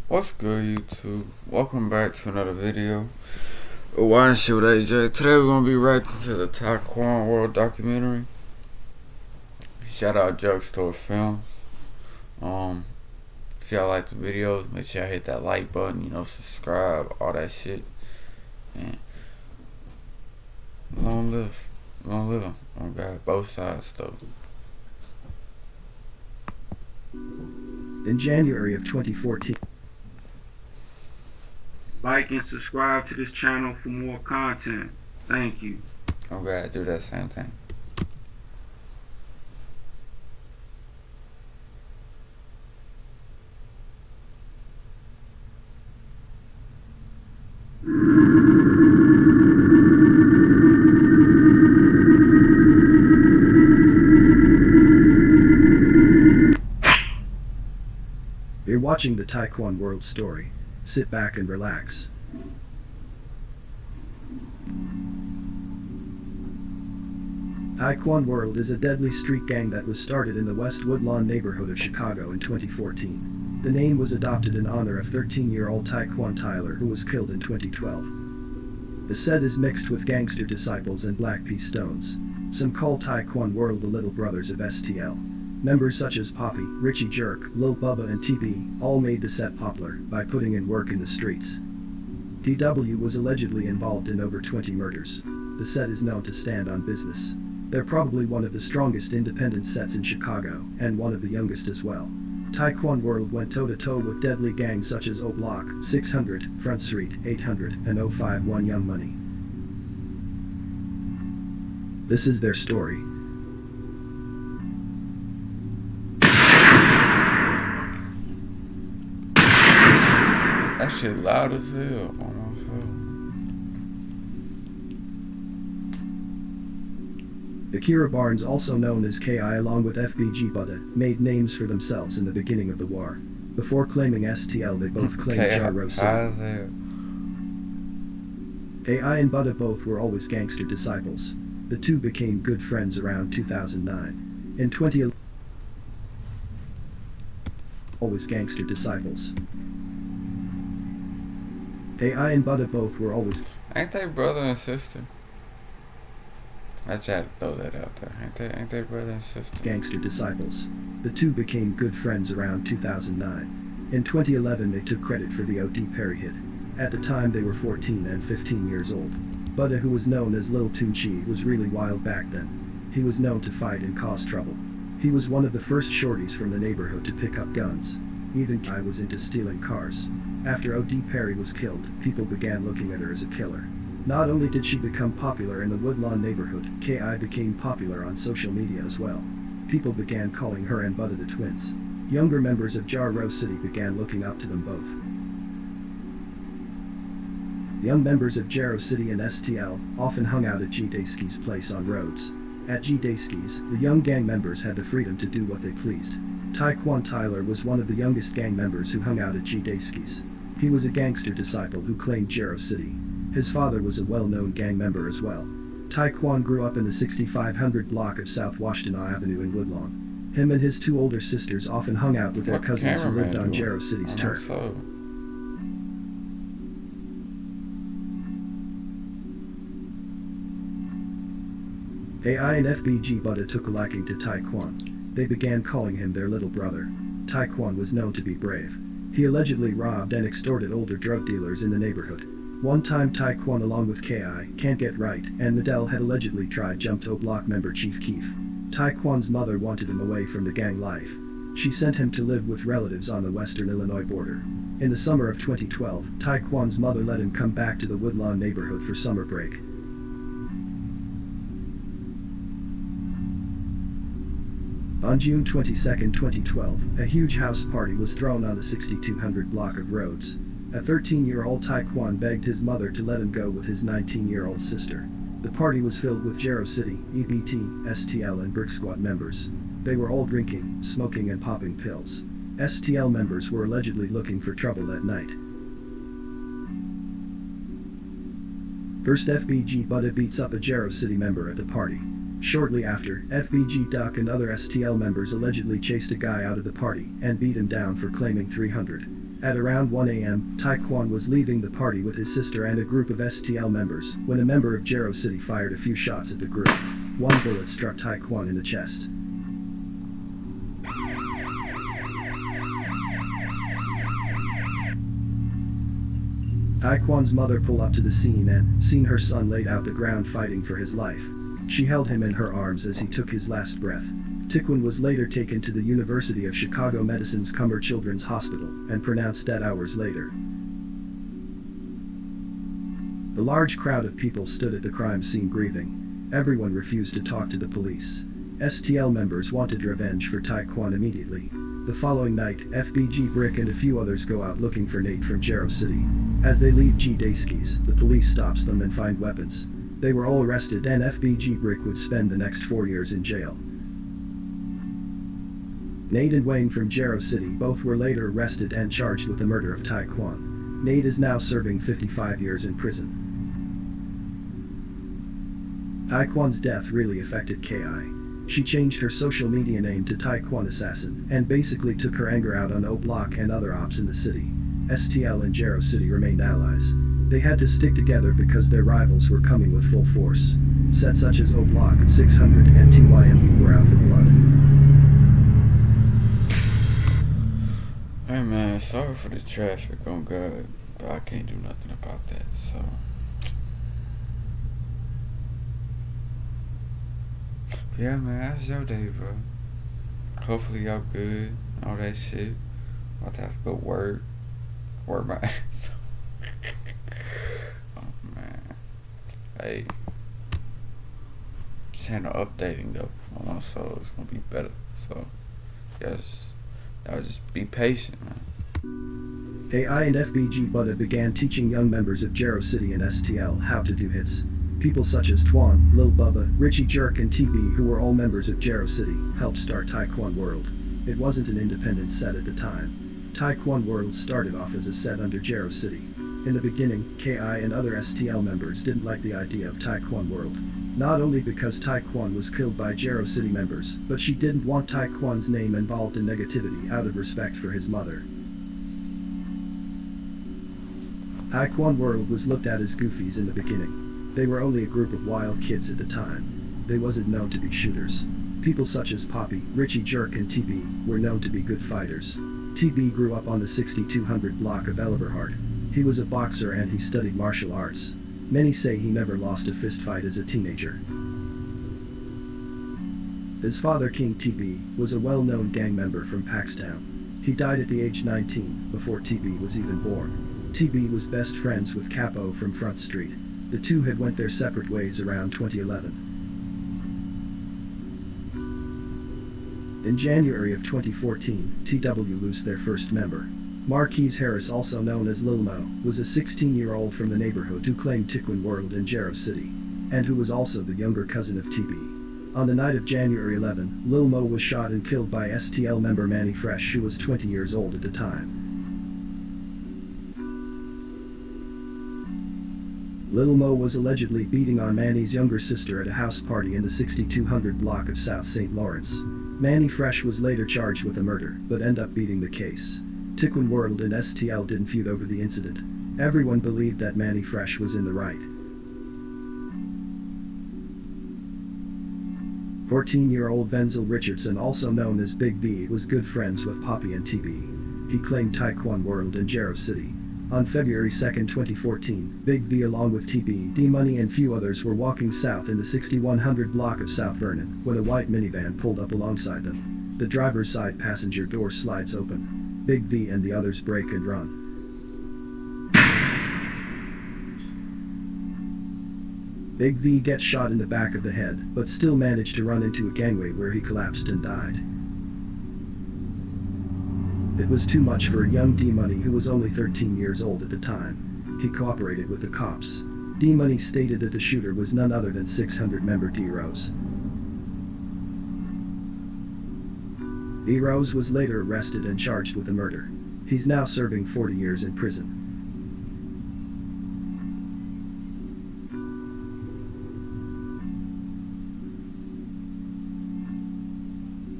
What's good, YouTube? Welcome back to another video of Wine Shit with AJ. Today we're gonna be reacting to the Tyquan World documentary. Shout out Drugstore Films. If y'all like the videos, make sure y'all hit that like button. Subscribe, all that shit. And long live them. Oh God, both sides though. In January of 2014. Like and subscribe to this channel for more content. Thank you. Oh God, do that same thing. You're watching the Tyquan World story. Sit back and relax. Tyquan World is a deadly street gang that was started in the West Woodlawn neighborhood of Chicago in 2014. The name was adopted in honor of 13-year-old Tyquan Tyler, who was killed in 2012. The set is mixed with Gangster Disciples and Black P. Stones. Some call Tyquan World the little brothers of STL. Members such as Poppy, Richie Jerk, Lil Bubba and TB all made the set popular by putting in work in the streets. DW was allegedly involved in over 20 murders. The set is known to stand on business. They're probably one of the strongest independent sets in Chicago, and one of the youngest as well. Tyquan World went toe-to-toe with deadly gangs such as O Block, 600, Front Street, 800, and 051 Young Money. This is their story. That shit loud as hell on my phone. Akira Barnes, also known as K.I. along with FBG Buddha, made names for themselves in the beginning of the war. Before claiming STL, they both claimed Jarrow City. K.I. and Buddha both were always gangster disciples. The two became good friends around 2009. In 2011, always gangster disciples. K.I. and Buddha both were always... Ain't they brother and sister? I tried to throw that out there. Ain't they brother and sister? Gangster disciples. The two became good friends around 2009. In 2011 they took credit for the O.D. Perry hit. At the time they were 14 and 15 years old. Buddha, who was known as Lil Tunchi, was really wild back then. He was known to fight and cause trouble. He was one of the first shorties from the neighborhood to pick up guns. Even K.I. was into stealing cars. After O.D. Perry was killed, people began looking at her as a killer. Not only did she become popular in the Woodlawn neighborhood, K.I. became popular on social media as well. People began calling her and Buddha the twins. Younger members of Jarrow City began looking up to them both. Young members of Jarrow City and STL often hung out at G. Daysky's place on Rhodes. At G. Daysky's, the young gang members had the freedom to do what they pleased. Tyquan Tyler was one of the youngest gang members who hung out at G. Daysky's. He was a gangster disciple who claimed Jarrow City. His father was a well-known gang member as well. Tyquan grew up in the 6500 block of South Washington Avenue in Woodlawn. Him and his two older sisters often hung out with their cousins who lived on Jarrow City's turf. K.I. and FBG Buddha took a liking to Tyquan. They began calling him their little brother. Tyquan was known to be brave. He allegedly robbed and extorted older drug dealers in the neighborhood. One time Tyquan along with K.I., Can't Get Right, and Nadell had allegedly tried jumped O Block member Chief Keef. Tyquan's mother wanted him away from the gang life. She sent him to live with relatives on the western Illinois border. In the summer of 2012, Tyquan's mother let him come back to the Woodlawn neighborhood for summer break. On June 22, 2012, a huge house party was thrown on the 6200 block of Rhodes. A 13-year-old Tyquan begged his mother to let him go with his 19-year-old sister. The party was filled with Jarrow City, EBT, STL and Brick Squad members. They were all drinking, smoking and popping pills. STL members were allegedly looking for trouble that night. First, FBG Buddha beats up a Jarrow City member at the party. Shortly after, FBG Duck and other STL members allegedly chased a guy out of the party and beat him down for claiming 300. At around 1 a.m., Tyquan was leaving the party with his sister and a group of STL members when a member of Jero City fired a few shots at the group. One bullet struck Tyquan in the chest. Tyquan's mother pulled up to the scene and, seeing her son laid out the ground fighting for his life, she held him in her arms as he took his last breath. Tyquan was later taken to the University of Chicago Medicine's Cumber Children's Hospital and pronounced dead hours later. The large crowd of people stood at the crime scene grieving. Everyone refused to talk to the police. STL members wanted revenge for Tyquan immediately. The following night, FBG Brick and a few others go out looking for Nate from Jero City. As they leave G. Daysky's, the police stops them and find weapons. They were all arrested and FBG Brick would spend the next 4 years in jail. Nate and Wayne from Jero City both were later arrested and charged with the murder of Tyquan. Nate is now serving 55 years in prison. Tyquan's death really affected Ki. She changed her social media name to Tyquan Assassin and basically took her anger out on O-Block and other ops in the city. STL and Jero City remained allies. They had to stick together because their rivals were coming with full force. Sets such as O-Block, 600, and TYMB were out for blood. Hey man, sorry for the traffic on God, but I can't do nothing about that, so. Yeah man, how's your day, bro? Hopefully y'all good, all that shit. About to have to go work my ass off. Oh man. Hey. Channel updating though, so it's gonna be better. So, yes. Y'all just be patient, man. AI and FBG Buddha began teaching young members of Jero City and STL how to do hits. People such as Twan, Lil Bubba, Richie Jerk, and TB, who were all members of Jero City, helped start Tyquan World. It wasn't an independent set at the time. Tyquan World started off as a set under Jero City. In the beginning, KI and other STL members didn't like the idea of Tyquan World. Not only because Tyquan was killed by Jero City members, but she didn't want Tyquan's name involved in negativity out of respect for his mother. Tyquan World was looked at as goofies in the beginning. They were only a group of wild kids at the time. They wasn't known to be shooters. People such as Poppy, Richie Jerk, and TB were known to be good fighters. TB grew up on the 6200 block of Elberhard. He was a boxer and he studied martial arts. Many say he never lost a fist fight as a teenager. His father, King TB, was a well-known gang member from Paxtown. He died at the age 19, before TB was even born. TB was best friends with Capo from Front Street. The two had went their separate ways around 2011. In January of 2014, TW lost their first member. Marquise Harris, also known as Lil Mo, was a 16-year-old from the neighborhood who claimed Tyquan World in Jero City, and who was also the younger cousin of TB. On the night of January 11, Lil Mo was shot and killed by STL member Manny Fresh, who was 20 years old at the time. Lil Mo was allegedly beating on Manny's younger sister at a house party in the 6200 block of South St. Lawrence. Manny Fresh was later charged with a murder, but ended up beating the case. Tyquan World and STL didn't feud over the incident. Everyone believed that Manny Fresh was in the right. 14-year-old Wenzel Richardson, also known as Big V, was good friends with Poppy and TB. He claimed Tyquan World in Jero City. On February 2, 2014, Big V along with TB, D-Money and few others were walking south in the 6100 block of South Vernon when a white minivan pulled up alongside them. The driver's side passenger door slides open. Big V and the others break and run. Big V gets shot in the back of the head, but still managed to run into a gangway where he collapsed and died. It was too much for a young D-Money who was only 13 years old at the time. He cooperated with the cops. D-Money stated that the shooter was none other than 600-member D-Rose. D-Rose was later arrested and charged with a murder. He's now serving 40 years in prison.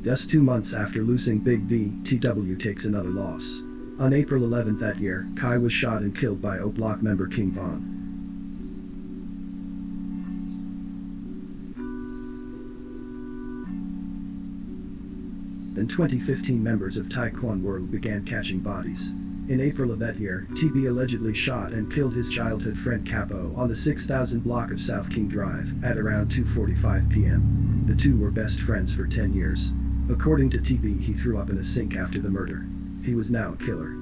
Just 2 months after losing Big V, TW takes another loss. On April 11th that year, Kai was shot and killed by O Block member King Von. In 2015, members of Tyquan World began catching bodies. In April of that year, TB allegedly shot and killed his childhood friend Capo on the 6000 block of South King Drive at around 2:45 p.m. The two were best friends for 10 years. According to TB, he threw up in a sink after the murder. He was now a killer.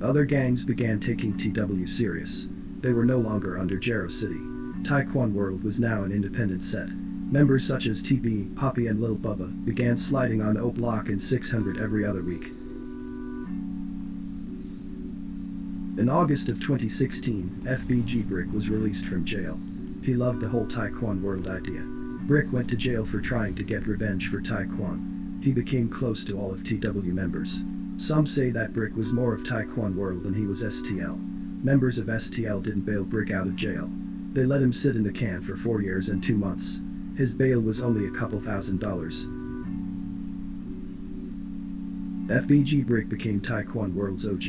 Other gangs began taking TW serious. They were no longer under Jarrow City. Tyquan World was now an independent set. Members such as TB, Poppy and Lil Bubba began sliding on O Block and 600 every other week. In August of 2016, FBG Brick was released from jail. He loved the whole Tyquan World idea. Brick went to jail for trying to get revenge for Tyquan. He became close to all of TW members. Some say that Brick was more of Tyquan World than he was STL. Members of STL didn't bail Brick out of jail. They let him sit in the can for 4 years and 2 months. His bail was only a couple $1,000s. FBG Brick became Tyquan World's OG.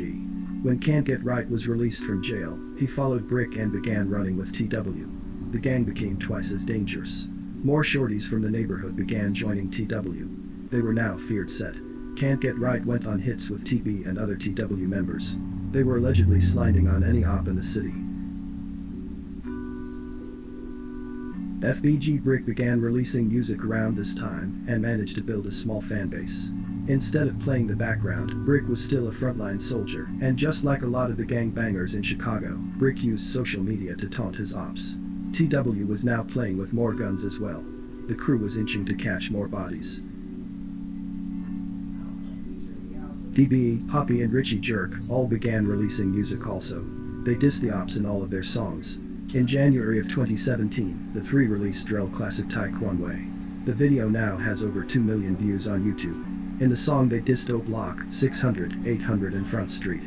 When Can't Get Right was released from jail, he followed Brick and began running with TW. The gang became twice as dangerous. More shorties from the neighborhood began joining TW. They were now feared set. Can't Get Right went on hits with TB and other TW members. They were allegedly sliding on any op in the city. FBG Brick began releasing music around this time and managed to build a small fan base. Instead of playing the background, Brick was still a frontline soldier, and just like a lot of the gangbangers in Chicago, Brick used social media to taunt his ops. TW was now playing with more guns as well. The crew was inching to catch more bodies. DB, Poppy and Richie Jerk all began releasing music also. They dissed the ops in all of their songs. In January of 2017, the three released Drell classic Tyquan Way. The video now has over 2 million views on YouTube. In the song they dissed O Block, 600, 800 and Front Street.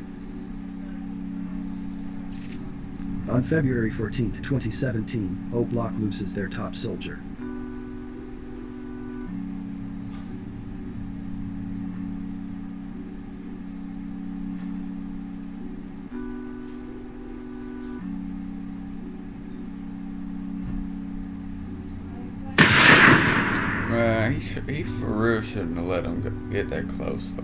On February 14, 2017, O Block loses their top soldier. Man, he for real shouldn't have let him get that close though.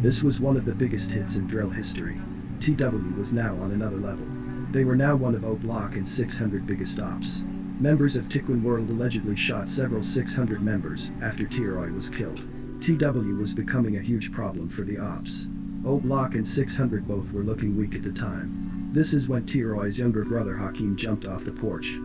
This was one of the biggest hits in drill history. TW was now on another level. They were now one of O Block and 600 biggest ops. Members of Tyquan World allegedly shot several 600 members after T-Roy was killed. TW was becoming a huge problem for the ops. O Block and 600 both were looking weak at the time. This is when T-Roy's younger brother Hakeem jumped off the porch.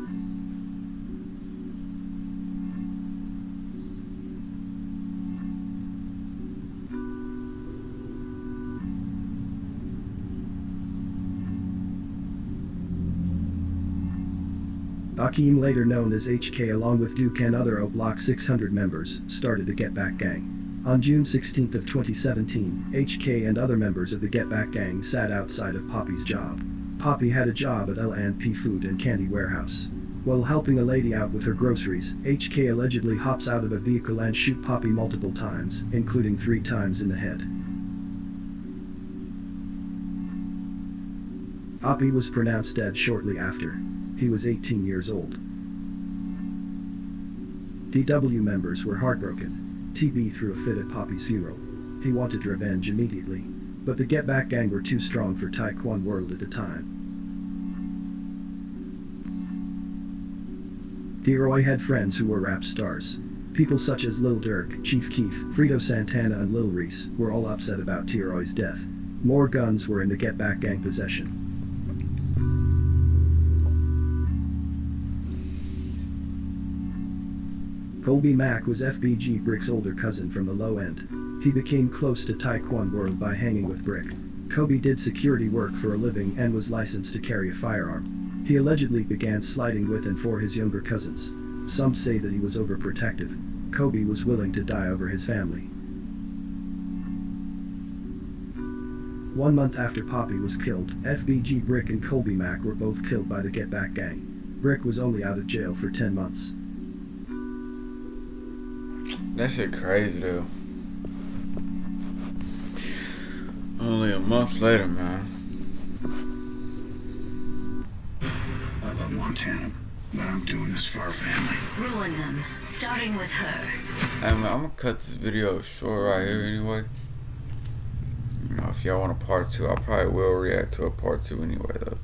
Hakeem, later known as HK, along with Duke and other O Block 600 members, started the Get Back Gang. On June 16 of 2017, HK and other members of the Get Back Gang sat outside of Poppy's job. Poppy had a job at L&P Food and Candy Warehouse. While helping a lady out with her groceries, HK allegedly hops out of a vehicle and shoots Poppy multiple times, including 3 times in the head. Poppy was pronounced dead shortly after. He was 18 years old. TW members were heartbroken. TB threw a fit at Poppy's funeral. He wanted revenge immediately, but the Get Back Gang were too strong for Tyquan World at the time. T-Roy had friends who were rap stars. People such as Lil Durk, Chief Keef, Frito Santana and Lil Reese were all upset about T-Roy's death. More guns were in the Get Back Gang possession. Colby Mack was FBG Brick's older cousin from the low end. He became close to Tyquan World by hanging with Brick. Colby did security work for a living and was licensed to carry a firearm. He allegedly began sliding with and for his younger cousins. Some say that he was overprotective. Colby was willing to die over his family. 1 month after Poppy was killed, FBG Brick and Colby Mack were both killed by the Get Back gang. Brick was only out of jail for 10 months. That shit crazy though. Only a month later, man. I love Montana, but I'm doing this for our family. Ruin them, starting with her. Hey man, I'm gonna cut this video short right here anyway. You know, if y'all want a part 2, I probably will react to a part 2 anyway though.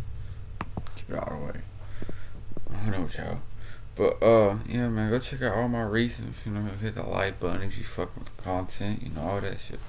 Keep it out of the way. I don't know what y'all. But yeah man, go check out all my recents, you know, hit the like button if you fucking with the content, you know, all that shit.